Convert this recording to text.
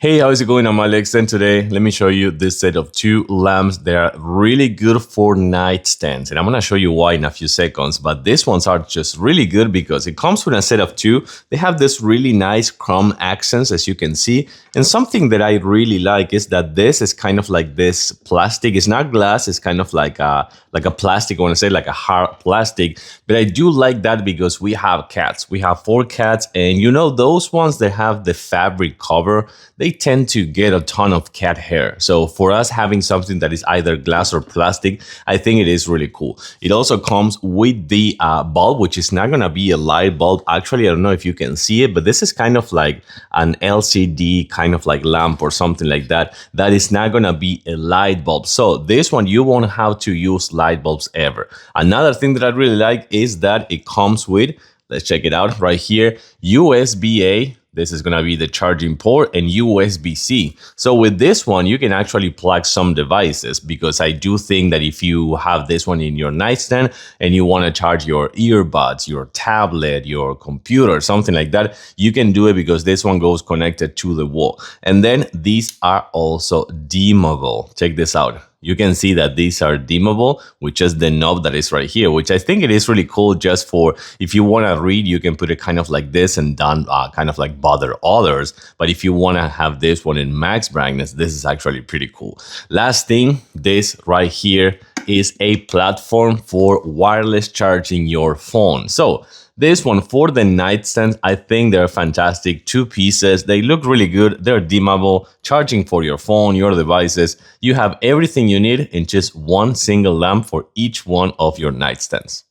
Hey, how's it going? I'm Alex, and today let me show you this set of two lamps. They are really good for nightstands, and I'm gonna show you why in a few seconds. But these ones are just really good because it comes with a set of two. They have this really nice chrome accents, as you can see. And something that I really like is that this is kind of like this plastic. It's not glass. It's kind of like a plastic. I want to say like a hard plastic. But I do like that because we have cats. We have 4 cats, and you know those ones that have the fabric cover, they tend to get a ton of cat hair. So for us having something that is either glass or plastic, I think it is really cool. It also comes with the bulb, which is not gonna be a light bulb. Actually, I don't know if you can see it, but this is kind of like an LCD kind of like lamp or something like that. That is not gonna be a light bulb. So this one, you won't have to use light bulbs ever. Another thing that I really like is that it comes with, let's check it out right here, USB-A. This is going to be the charging port, and USB-C. So with this one, you can actually plug some devices, because I do think that if you have this one in your nightstand and you want to charge your earbuds, your tablet, your computer, something like that, you can do it because this one goes connected to the wall. And then these are also dimmable. Check this out. You can see that these are dimmable with just the knob that is right here, which I think it is really cool just for if you want to read, you can put it kind of like this and don't kind of like bother others. But if you want to have this one in max brightness, this is actually pretty cool. Last thing, this right here is a platform for wireless charging your phone. So this one for the nightstand, I think they're fantastic. 2 pieces, they look really good. They're dimmable, charging for your phone, your devices. You have everything you need in just one single lamp for each one of your nightstands.